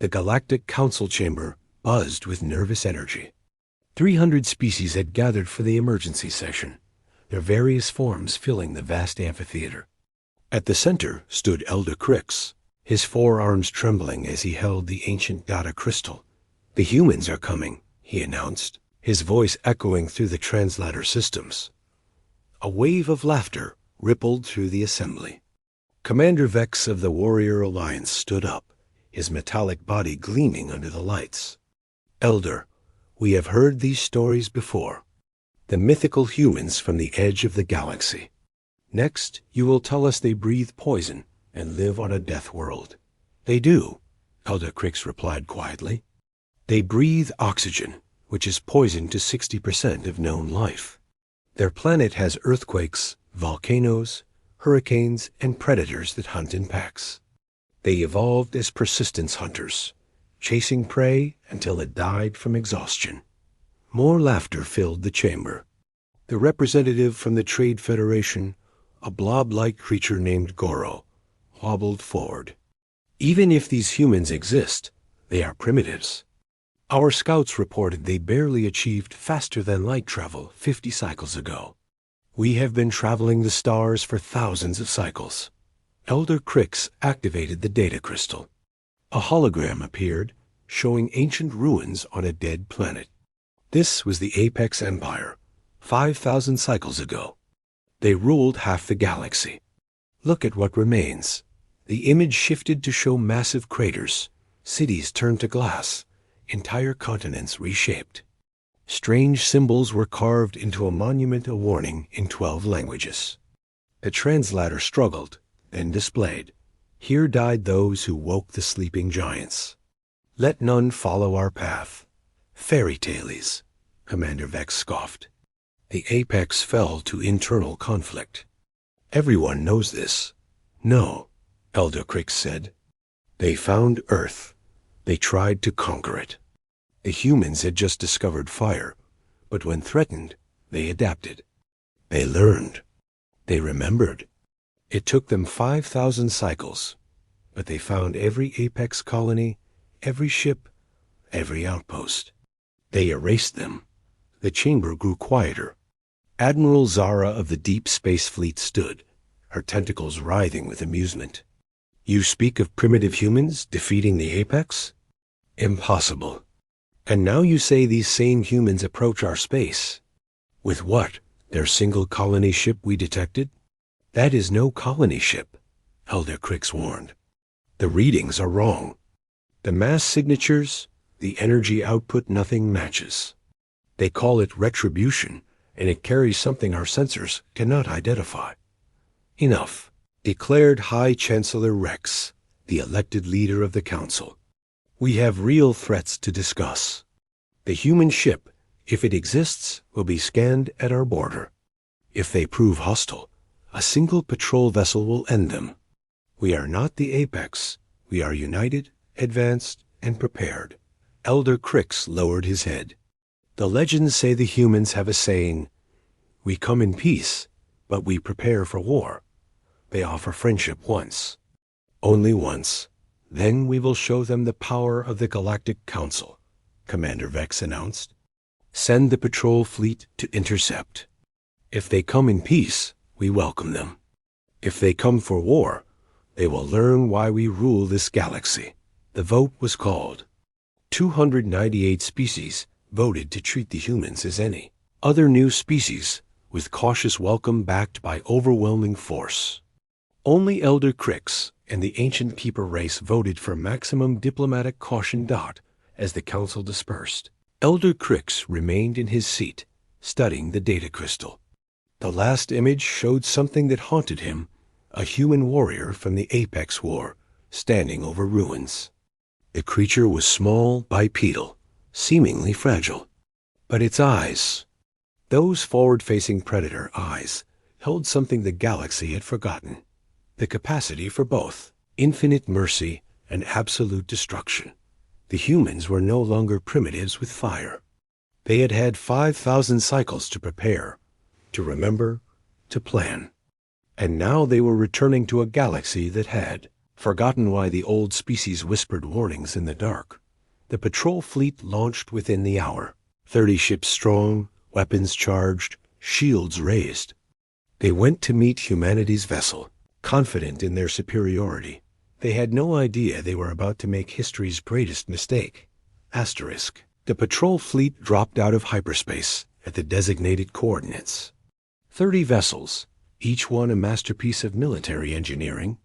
The Galactic Council chamber buzzed with nervous energy. 300 species had gathered for the emergency session, their various forms filling the vast amphitheater. At the center stood Elder Crix, his forearms trembling as he held the ancient data crystal. "The humans are coming," he announced, his voice echoing through the translator systems. A wave of laughter rippled through the assembly. Commander Vex of the Warrior Alliance stood up, his metallic body gleaming under the lights. "Elder, we have heard these stories before. The mythical humans from the edge of the galaxy. Next, you will tell us they breathe poison and live on a death world." "They do," Elder Crix replied quietly. "They breathe oxygen, which is poison to 60% of known life. Their planet has earthquakes, volcanoes, hurricanes, and predators that hunt in packs. They evolved as persistence hunters, chasing prey until it died from exhaustion." More laughter filled the chamber. The representative from the Trade Federation, a blob-like creature named Goro, hobbled forward. "Even if these humans exist, they are primitives. Our scouts reported they barely achieved faster-than-light travel 50 cycles ago. We have been traveling the stars for thousands of cycles." Elder Crix activated the data crystal. A hologram appeared, showing ancient ruins on a dead planet. This was the Apex Empire, 5,000 cycles ago. They ruled half the galaxy. Look at what remains. The image shifted to show massive craters, cities turned to glass, entire continents reshaped. Strange symbols were carved into a monument, a warning in 12 languages. The translator struggled, then displayed, "Here died those who woke the sleeping giants. Let none follow our path." "Fairy tales," Commander Vex scoffed. "The Apex fell to internal conflict. Everyone knows this." "No," Elder Crix said. "They found Earth. They tried to conquer it. The humans had just discovered fire, but when threatened, they adapted. They learned. They remembered. It took them 5,000 cycles, but they found every Apex colony, every ship, every outpost. They erased them." The chamber grew quieter. Admiral Zara of the Deep Space Fleet stood, her tentacles writhing with amusement. "You speak of primitive humans defeating the Apex? Impossible. And now you say these same humans approach our space. With what? Their single colony ship we detected?" "That is no colony ship," Elder Crix warned. "The readings are wrong. The mass signatures, the energy output, nothing matches. They call it retribution, and it carries something our sensors cannot identify." "Enough," declared High Chancellor Rex, the elected leader of the Council. "We have real threats to discuss. The human ship, if it exists, will be scanned at our border. If they prove hostile, a single patrol vessel will end them. We are not the Apex. We are united, advanced, and prepared." Elder Crix lowered his head. "The legends say the humans have a saying, 'We come in peace, but we prepare for war.' They offer friendship once. Only once. Then we will show them the power of the Galactic Council," Commander Vex announced. "Send the patrol fleet to intercept. If they come in peace, we welcome them. If they come for war, they will learn why we rule this galaxy." The vote was called. 298 species voted to treat the humans as any other new species, with cautious welcome backed by overwhelming force. Only Elder Crix and the Ancient Keeper race voted for maximum diplomatic caution. As the council dispersed, Elder Crix remained in his seat, studying the data crystal. The last image showed something that haunted him, a human warrior from the Apex War, standing over ruins. The creature was small, bipedal, seemingly fragile. But its eyes, those forward-facing predator eyes, held something the galaxy had forgotten. The capacity for both infinite mercy and absolute destruction. The humans were no longer primitives with fire. They had had 5,000 cycles to prepare, to remember, to plan. And now they were returning to a galaxy that had Forgotten why the old species whispered warnings in the dark, the patrol fleet launched within the hour, 30 ships strong, weapons charged, shields raised. They went to meet humanity's vessel, confident in their superiority. They had no idea they were about to make history's greatest mistake. Asterisk. The patrol fleet dropped out of hyperspace at the designated coordinates. 30 vessels, each one a masterpiece of military engineering,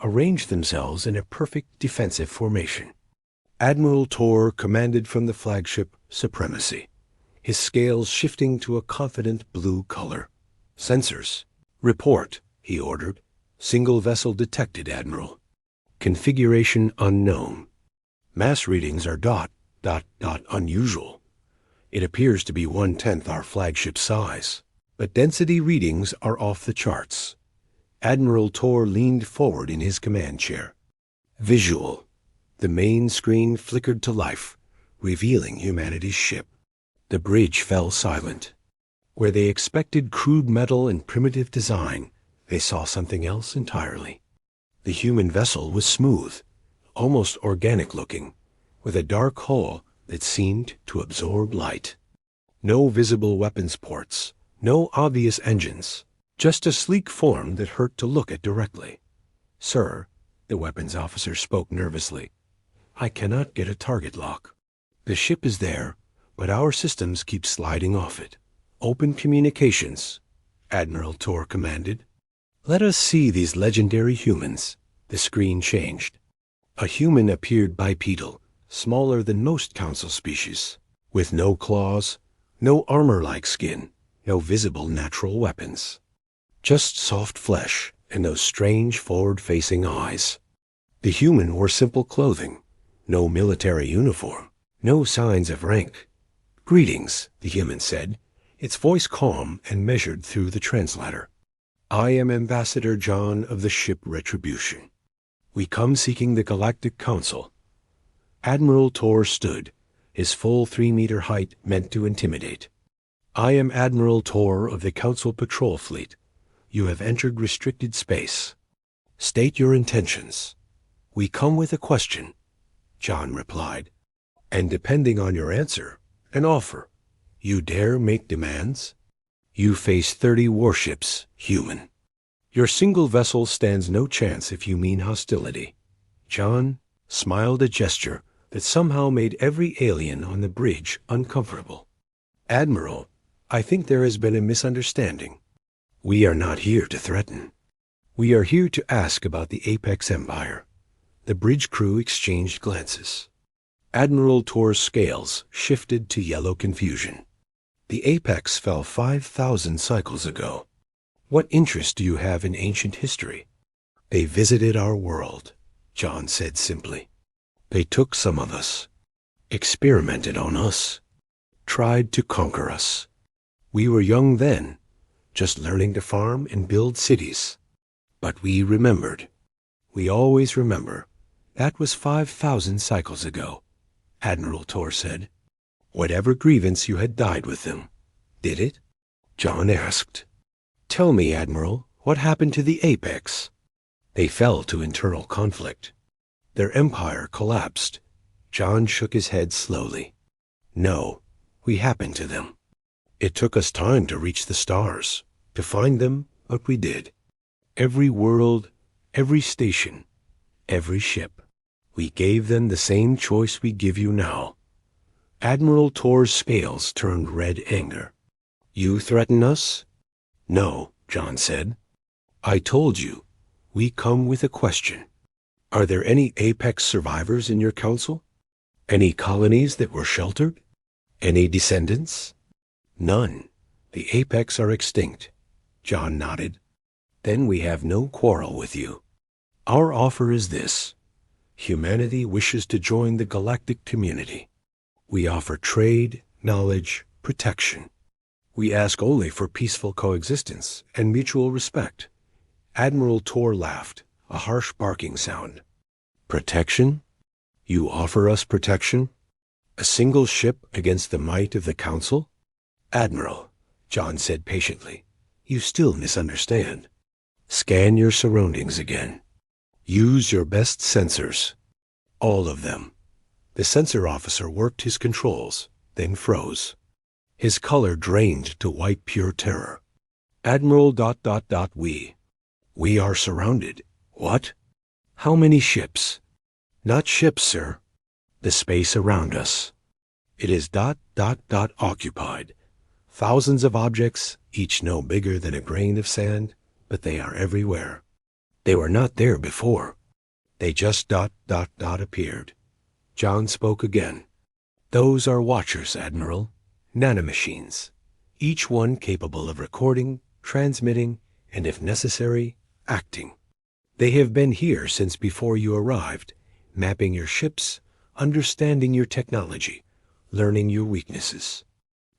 arranged themselves in a perfect defensive formation. Admiral Tor commanded from the flagship Supremacy, his scales shifting to a confident blue color. Sensors. Report, he ordered. Single vessel detected, Admiral. Configuration unknown. Mass readings are unusual. It appears to be 1/10 our flagship size, but density readings are off the charts. Admiral Tor leaned forward in his command chair. Visual. The main screen flickered to life, revealing humanity's ship. The bridge fell silent. Where they expected crude metal and primitive design, they saw something else entirely. The human vessel was smooth, almost organic-looking, with a dark hull that seemed to absorb light. No visible weapons ports, no obvious engines, just a sleek form that hurt to look at directly. Sir, the weapons officer spoke nervously, I cannot get a target lock. The ship is there, but our systems keep sliding off it. Open communications, Admiral Tor commanded. Let us see these legendary humans. The screen changed. A human appeared bipedal, smaller than most council species, with no claws, no armor-like skin, no visible natural weapons. Just soft flesh and those strange forward-facing eyes. The human wore simple clothing, no military uniform, no signs of rank. Greetings, the human said, its voice calm and measured through the translator. I am Ambassador John of the ship Retribution. We come seeking the Galactic Council. Admiral Tor stood, his full 3-meter height meant to intimidate. I am Admiral Tor of the Council Patrol Fleet. You have entered restricted space. State your intentions. We come with a question, John replied. And depending on your answer, an offer. You dare make demands? You face 30 warships, human. Your single vessel stands no chance if you mean hostility. John smiled a gesture that somehow made every alien on the bridge uncomfortable. Admiral, I think there has been a misunderstanding. We are not here to threaten. We are here to ask about the Apex Empire. The bridge crew exchanged glances. Admiral Tor's scales shifted to yellow confusion. The Apex fell 5,000 cycles ago. What interest do you have in ancient history? They visited our world, John said simply. They took some of us, experimented on us, tried to conquer us. We were young then, just learning to farm and build cities. But we remembered. We always remember. That was 5,000 cycles ago, Admiral Tor said. Whatever grievance you had died with them. Did it? John asked. Tell me, Admiral, what happened to the Apex? They fell to internal conflict. Their empire collapsed. John shook his head slowly. No, we happened to them. It took us time to reach the stars, to find them, but we did. Every world, every station, every ship. We gave them the same choice we give you now. Admiral Tor's scales turned red anger. You threaten us? No, John said. I told you, we come with a question. Are there any Apex survivors in your council? Any colonies that were sheltered? Any descendants? None. The Apex are extinct. John nodded. Then we have no quarrel with you. Our offer is this. Humanity wishes to join the galactic community. We offer trade, knowledge, protection. We ask only for peaceful coexistence and mutual respect. Admiral Tor laughed, a harsh barking sound. Protection? You offer us protection? A single ship against the might of the Council? Admiral, John said patiently, you still misunderstand. Scan your surroundings again. Use your best sensors. All of them. The sensor officer worked his controls, then froze. His color drained to white pure terror. Admiral ... We are surrounded. What? How many ships? Not ships, sir. The space around us. It is ... occupied. Thousands of objects, each no bigger than a grain of sand, but they are everywhere. They were not there before. They just ... appeared. John spoke again. Those are watchers, Admiral. Nanomachines. Each one capable of recording, transmitting, and if necessary, acting. They have been here since before you arrived, mapping your ships, understanding your technology, learning your weaknesses.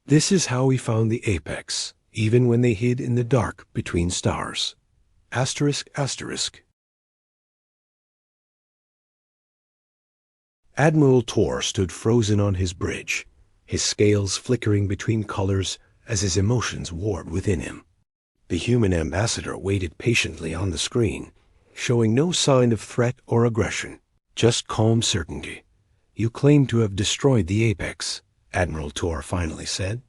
This is how we found the Apex, even when they hid in the dark between stars. ****. Admiral Tor stood frozen on his bridge, his scales flickering between colors as his emotions warred within him. The human ambassador waited patiently on the screen, showing no sign of threat or aggression, just calm certainty. You claim to have destroyed the Apex, Admiral Tor finally said.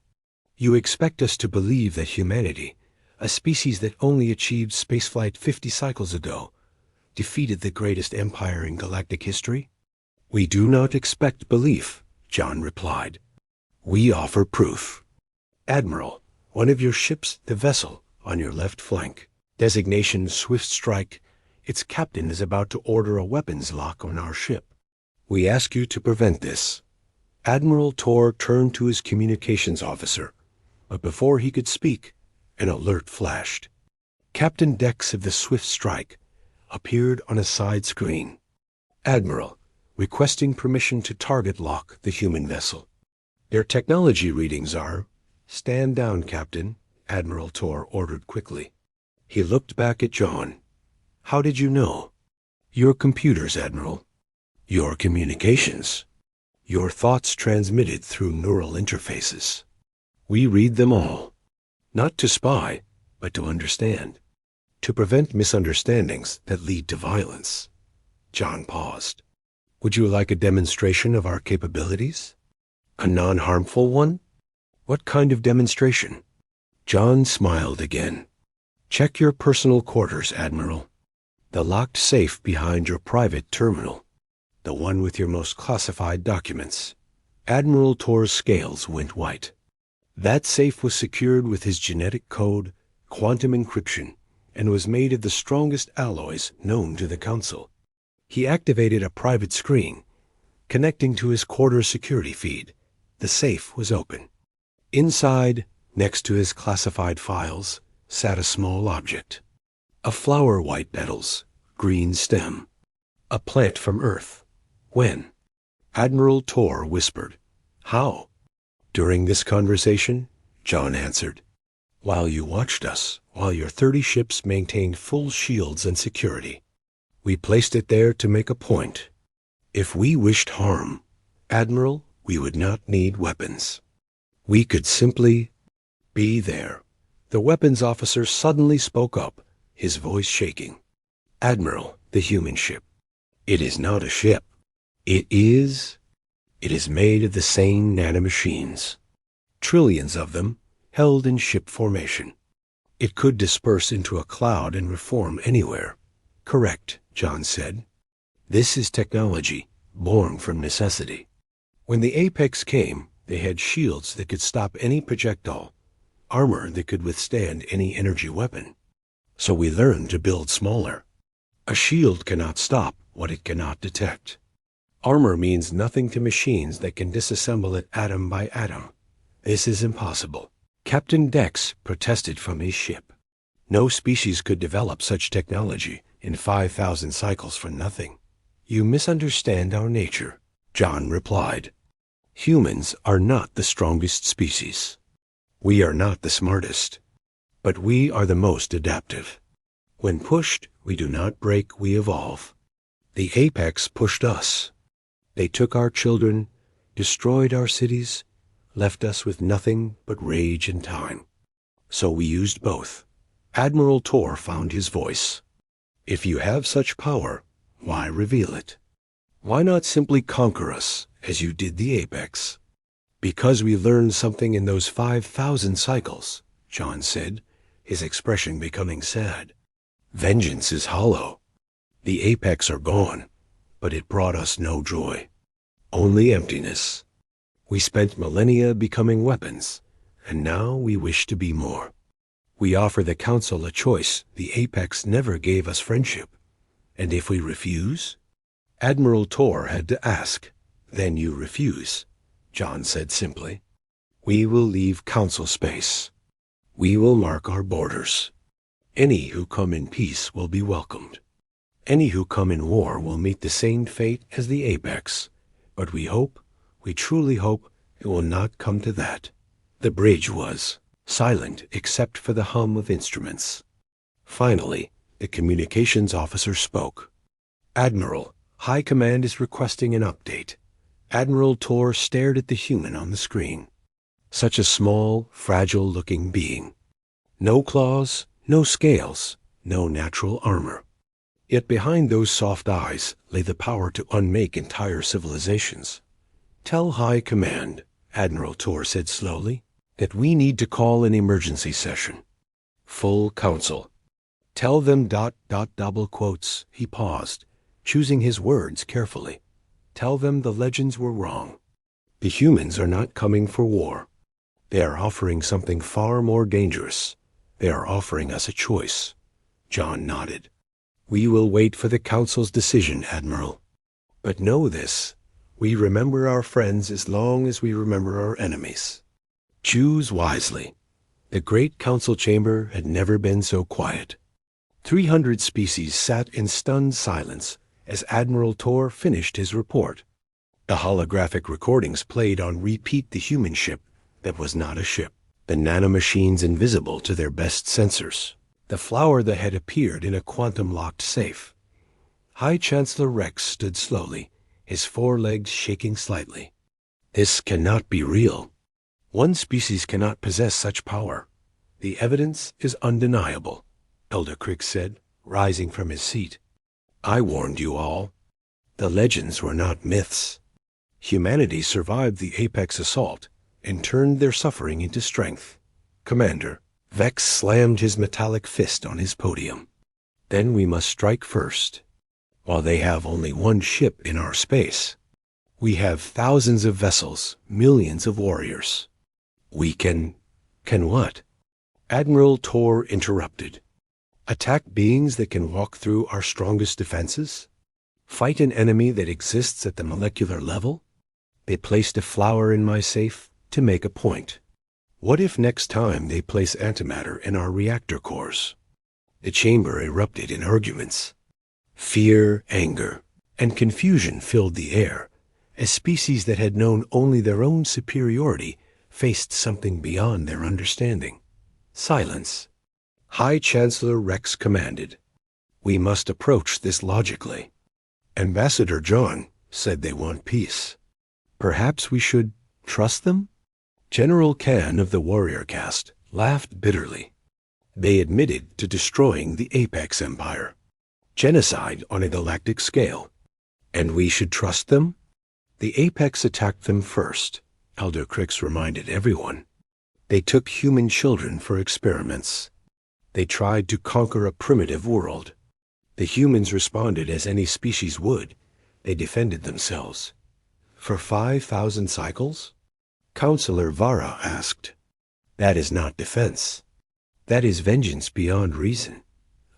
You expect us to believe that humanity, a species that only achieved spaceflight 50 cycles ago, defeated the greatest empire in galactic history? We do not expect belief, John replied. We offer proof. Admiral, one of your ships, the vessel, on your left flank, designation Swift Strike, its captain is about to order a weapons lock on our ship. We ask you to prevent this. Admiral Tor turned to his communications officer, but before he could speak, an alert flashed. Captain Dex of the Swift Strike appeared on a side screen. Admiral, requesting permission to target lock the human vessel. Their technology readings are... Stand down, Captain, Admiral Tor ordered quickly. He looked back at John. How did you know? Your computers, Admiral. Your communications. Your thoughts transmitted through neural interfaces. We read them all. Not to spy, but to understand. To prevent misunderstandings that lead to violence. John paused. Would you like a demonstration of our capabilities? A non-harmful one? What kind of demonstration? John smiled again. Check your personal quarters, Admiral. The locked safe behind your private terminal. The one with your most classified documents. Admiral Tor's scales went white. That safe was secured with his genetic code, quantum encryption, and was made of the strongest alloys known to the Council. He activated a private screen, connecting to his quarter security feed. The safe was open. Inside, next to his classified files, sat a small object. A flower, white petals, green stem. A plant from Earth. When? Admiral Tor whispered. How? During this conversation, John answered. While you watched us, while your 30 ships maintained full shields and security. We placed it there to make a point. If we wished harm, Admiral, we would not need weapons. We could simply be there. The weapons officer suddenly spoke up, his voice shaking. Admiral, the human ship. It is not a ship. It is made of the same nanomachines. Trillions of them, held in ship formation. It could disperse into a cloud and reform anywhere. Correct, John said. This is technology, born from necessity. When the Apex came, they had shields that could stop any projectile, armor that could withstand any energy weapon. So we learned to build smaller. A shield cannot stop what it cannot detect. Armor means nothing to machines that can disassemble it atom by atom. This is impossible. Captain Dex protested from his ship. No species could develop such technology in 5,000 cycles for nothing. You misunderstand our nature, John replied. Humans are not the strongest species. We are not the smartest. But we are the most adaptive. When pushed, we do not break, we evolve. The Apex pushed us. They took our children, destroyed our cities, left us with nothing but rage and time. So we used both. Admiral Tor found his voice. If you have such power, Why reveal it? Why not simply conquer us, as you did the apex? Because we learned something in those 5,000 cycles, John said, his expression becoming sad. Vengeance is hollow. The apex are gone, but it brought us no joy, only emptiness. We spent millennia becoming weapons, and now we wish to be more. We offer the Council a choice. The apex never gave us friendship. And if we refuse? Admiral Tor had to ask. Then you refuse, John said simply. We will leave Council space. We will mark our borders. Any who come in peace will be welcomed. Any who come in war will meet the same fate as the apex. But we truly hope, it will not come to that. The bridge was silent except for the hum of instruments. Finally, the communications officer spoke. Admiral, High Command is requesting an update. Admiral Tor stared at the human on the screen. Such a small, fragile-looking being. No claws, no scales, no natural armor. Yet behind those soft eyes lay the power to unmake entire civilizations. Tell High Command, Admiral Tor said slowly, that we need to call an emergency session. Full council. Tell them ... double quotes. He paused, choosing his words carefully. Tell them the legends were wrong. The humans are not coming for war. They are offering something far more dangerous. They are offering us a choice. John nodded. We will wait for the Council's decision, Admiral. But know this, we remember our friends as long as we remember our enemies. Choose wisely. The great Council chamber had never been so quiet. 300 species sat in stunned silence as Admiral Tor finished his report. The holographic recordings played on repeat the human ship that was not a ship, the nanomachines invisible to their best sensors, the flower that had appeared in a quantum-locked safe. High Chancellor Rex stood slowly, his forelegs shaking slightly. This cannot be real. One species cannot possess such power. The evidence is undeniable, Elder Crick said, rising from his seat. I warned you all. The legends were not myths. Humanity survived the apex assault and turned their suffering into strength. Commander, Vex slammed his metallic fist on his podium. Then we must strike first. While they have only one ship in our space, we have thousands of vessels, millions of warriors. We can what? Admiral Tor interrupted. Attack beings that can walk through our strongest defenses? Fight an enemy that exists at the molecular level? They placed a flower in my safe to make a point. What if next time they place antimatter in our reactor cores? The chamber erupted in arguments. Fear, anger, and confusion filled the air as species that had known only their own superiority faced something beyond their understanding. Silence. High Chancellor Rex commanded. We must approach this logically. Ambassador John said they want peace. Perhaps we should trust them? General Khan of the warrior caste laughed bitterly. They admitted to destroying the Apex Empire. Genocide on a galactic scale. And we should trust them? The Apex attacked them first, Elder Crix reminded everyone. They took human children for experiments. They tried to conquer a primitive world. The humans responded as any species would. They defended themselves. For 5,000 cycles? Counselor Vara asked. That is not defense. That is vengeance beyond reason.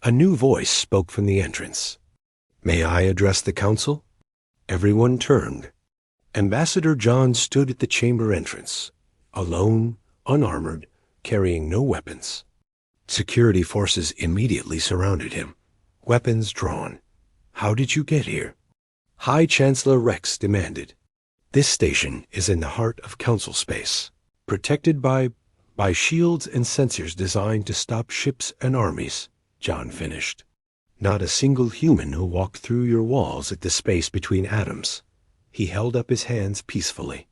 A new voice spoke from the entrance. May I address the council? Everyone turned. Ambassador John stood at the chamber entrance, alone, unarmored, carrying no weapons. Security forces immediately surrounded him, weapons drawn. How did you get here? High Chancellor Rex demanded. This station is in the heart of council space, protected by shields and sensors designed to stop ships and armies, John finished. Not a single human who walked through your walls at the space between atoms. He held up his hands peacefully.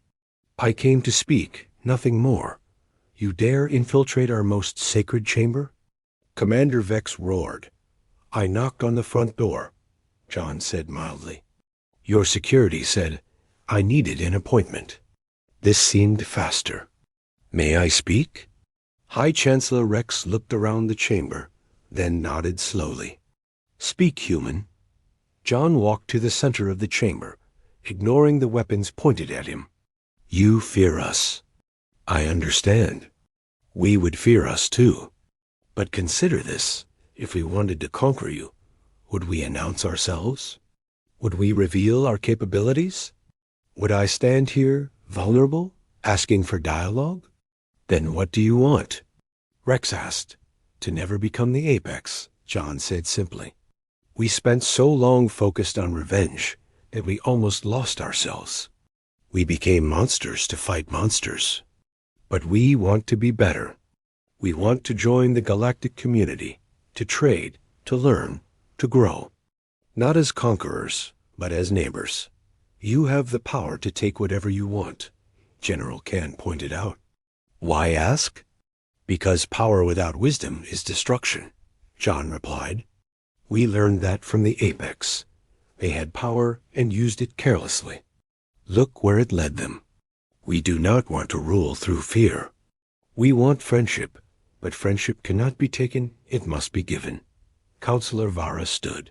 I came to speak, nothing more. You dare infiltrate our most sacred chamber? Commander Vex roared. I knocked on the front door. John said mildly. Your security said I needed an appointment. This seemed faster. May I speak? High Chancellor Rex looked around the chamber, then nodded slowly. Speak, human. John walked to the center of the chamber, ignoring the weapons pointed at him. You fear us. I understand. We would fear us too. But consider this. If we wanted to conquer you, would we announce ourselves? Would we reveal our capabilities? Would I stand here, vulnerable, asking for dialogue? Then what do you want? Rex asked. To never become the apex, John said simply. We spent so long focused on revenge that we almost lost ourselves. We became monsters to fight monsters. But we want to be better. We want to join the galactic community, to trade, to learn, to grow. Not as conquerors, but as neighbors. You have the power to take whatever you want, General Can pointed out. Why ask? Because power without wisdom is destruction, John replied. We learned that from the apex. They had power and used it carelessly. Look where it led them. We do not want to rule through fear. We want friendship, but friendship cannot be taken, it must be given. Counselor Vara stood.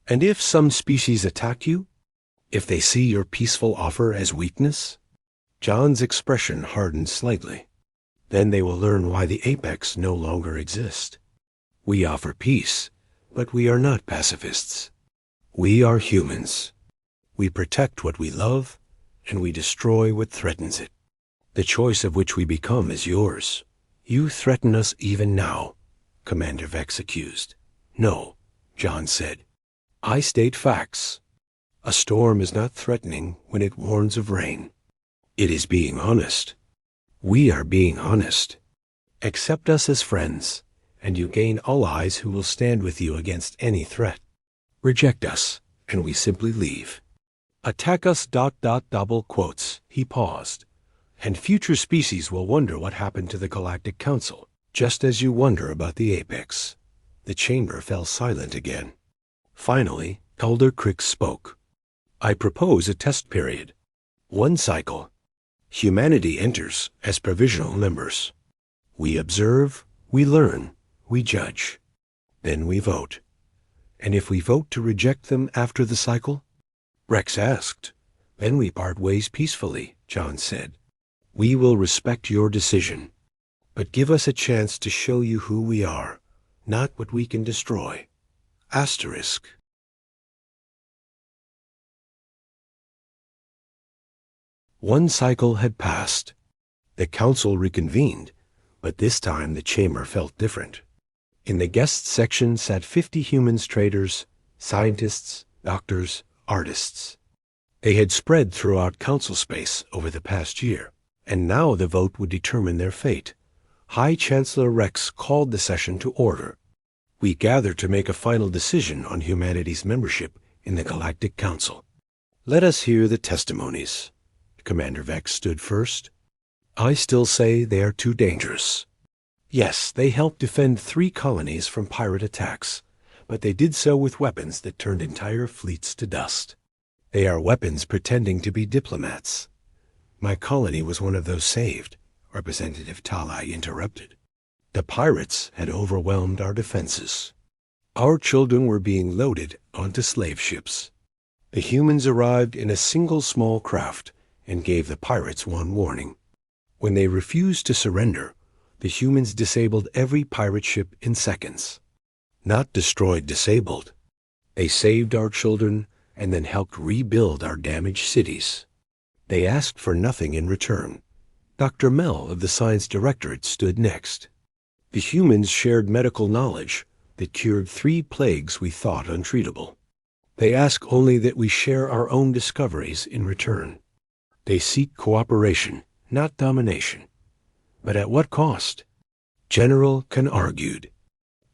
And if some species attack you? If they see your peaceful offer as weakness? John's expression hardened slightly. Then they will learn why the apex no longer exists. We offer peace, but we are not pacifists. We are humans. We protect what we love, and we destroy what threatens it. The choice of which we become is yours. You threaten us even now, Commander Vex accused. No, John said. I state facts. A storm is not threatening when it warns of rain. It is being honest. We are being honest. Accept us as friends, and you gain allies who will stand with you against any threat. Reject us, and we simply leave. Attack us ... double quotes. He paused. And future species will wonder what happened to the Galactic Council, just as you wonder about the apex. The chamber fell silent again. Finally, Elder Crick spoke. I propose a test period. 1 cycle. Humanity enters as provisional members. We observe, we learn, we judge. Then we vote. And if we vote to reject them after the cycle? Rex asked. Then we part ways peacefully, John said. We will respect your decision, but give us a chance to show you who we are, not what we can destroy. Asterisk. One cycle had passed. The council reconvened, but this time the chamber felt different. In the guest section sat 50 humans traders, scientists, doctors, artists. They had spread throughout council space over the past year, and now the vote would determine their fate. High Chancellor Rex called the session to order. We gather to make a final decision on humanity's membership in the Galactic Council. Let us hear the testimonies. Commander Vex stood first. I still say they are too dangerous. Yes, they helped defend 3 colonies from pirate attacks, but they did so with weapons that turned entire fleets to dust. They are weapons pretending to be diplomats. My colony was one of those saved, Representative Talai interrupted. The pirates had overwhelmed our defenses. Our children were being loaded onto slave ships. The humans arrived in a single small craft and gave the pirates one warning. When they refused to surrender, the humans disabled every pirate ship in seconds. Not destroyed disabled. They saved our children and then helped rebuild our damaged cities. They asked for nothing in return. Dr. Mel of the Science Directorate stood next. The humans shared medical knowledge that cured 3 plagues we thought untreatable. They ask only that we share our own discoveries in return. They seek cooperation, not domination. But at what cost? General Can argued.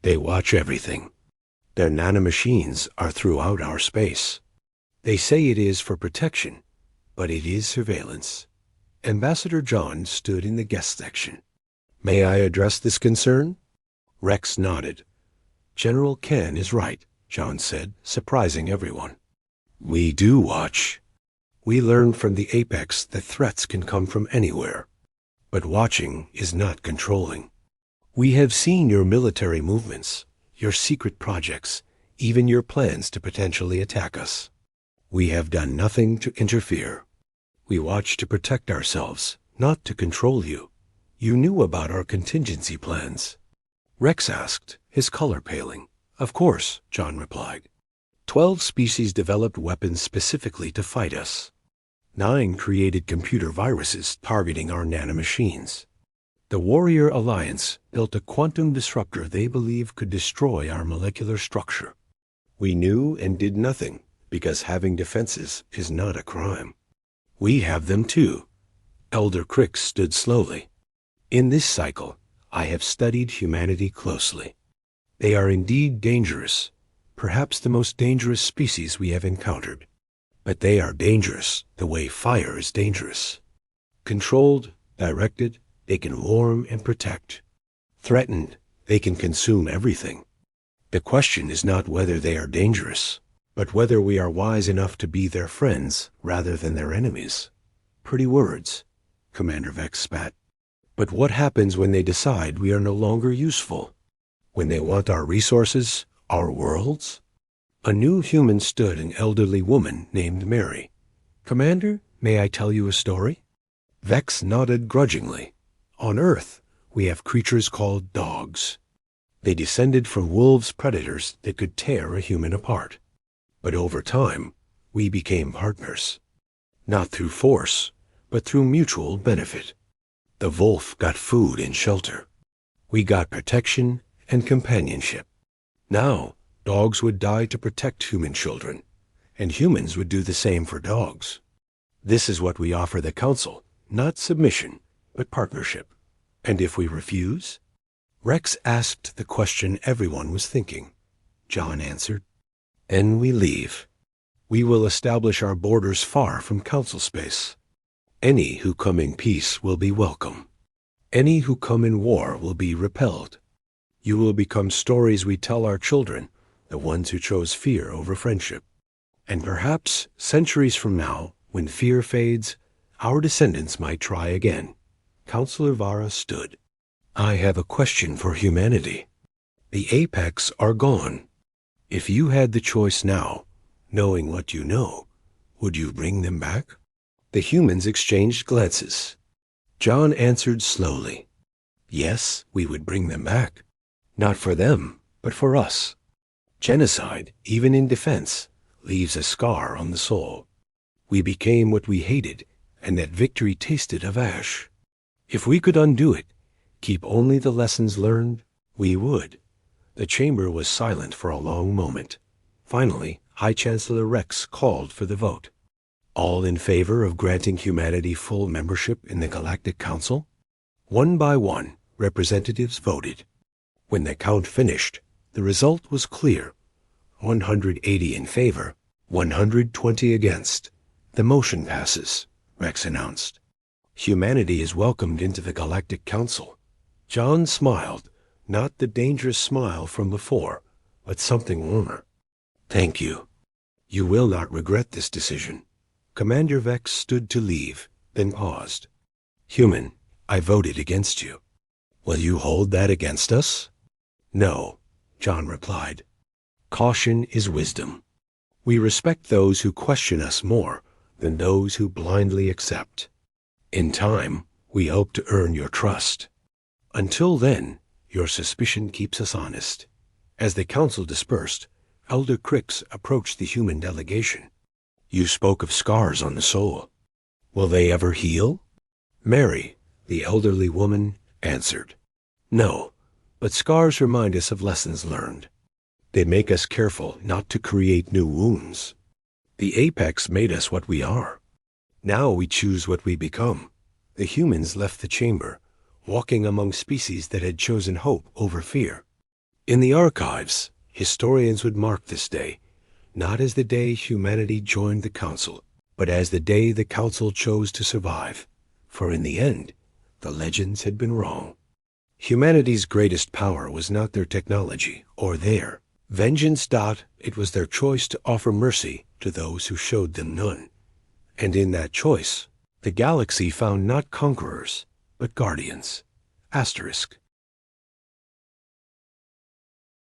They watch everything. Their nanomachines are throughout our space. They say it is for protection, but it is surveillance. Ambassador John stood in the guest section. May I address this concern? Rex nodded. General Ken is right, John said, surprising everyone. We do watch. We learn from the apex that threats can come from anywhere. But watching is not controlling. We have seen your military movements, your secret projects, even your plans to potentially attack us. We have done nothing to interfere. We watch to protect ourselves, not to control you. You knew about our contingency plans. Rex asked, his color paling. Of course, John replied. 12 species developed weapons specifically to fight us. 9 created computer viruses targeting our nanomachines. The Warrior Alliance built a quantum disruptor they believe could destroy our molecular structure. We knew and did nothing because having defenses is not a crime. We have them too. Elder Crix stood slowly. In this cycle, I have studied humanity closely. They are indeed dangerous, perhaps the most dangerous species we have encountered. But they are dangerous the way fire is dangerous. Controlled, directed, they can warm and protect. Threatened, they can consume everything. The question is not whether they are dangerous, but whether we are wise enough to be their friends rather than their enemies. Pretty words, Commander Vex spat. But what happens when they decide we are no longer useful? When they want our resources, our worlds? A new human stood, an elderly woman named Mary. Commander, may I tell you a story? Vex nodded grudgingly. On Earth, we have creatures called dogs. They descended from wolves' predators that could tear a human apart. But over time, we became partners. Not through force, but through mutual benefit. The wolf got food and shelter. We got protection and companionship. Now, dogs would die to protect human children, and humans would do the same for dogs. This is what we offer the Council, not submission, but partnership. And if we refuse? Rex asked the question everyone was thinking. John answered, and we leave. We will establish our borders far from Council space. Any who come in peace will be welcome. Any who come in war will be repelled. You will become stories we tell our children, the ones who chose fear over friendship. And perhaps, centuries from now, when fear fades, our descendants might try again. Counselor Vara stood. I have a question for humanity. The apex are gone. If you had the choice now, knowing what you know, would you bring them back? The humans exchanged glances. John answered slowly. Yes, we would bring them back. Not for them, but for us. Genocide, even in defense, leaves a scar on the soul. We became what we hated, and that victory tasted of ash. If we could undo it, keep only the lessons learned, we would. The chamber was silent for a long moment. Finally, High Chancellor Rex called for the vote. All in favor of granting humanity full membership in the Galactic Council? One by one, representatives voted. When the count finished, the result was clear. 180 in favor, 120 against. The motion passes, Rex announced. Humanity is welcomed into the Galactic Council. John smiled, not the dangerous smile from before, but something warmer. Thank you. You will not regret this decision. Commander Vex stood to leave, then paused. Human, I voted against you. Will you hold that against us? No, John replied. Caution is wisdom. We respect those who question us more than those who blindly accept. In time, we hope to earn your trust. Until then, your suspicion keeps us honest. As the council dispersed, Elder Crix approached the human delegation. You spoke of scars on the soul. Will they ever heal? Mary, the elderly woman, answered. No, but scars remind us of lessons learned. They make us careful not to create new wounds. The apex made us what we are. Now we choose what we become. The humans left the chamber, walking among species that had chosen hope over fear. In the archives, historians would mark this day, not as the day humanity joined the Council, but as the day the Council chose to survive. For in the end, the legends had been wrong. Humanity's greatest power was not their technology or their Vengeance. It was their choice to offer mercy to those who showed them none. And in that choice, the galaxy found not conquerors, but guardians. Asterisk.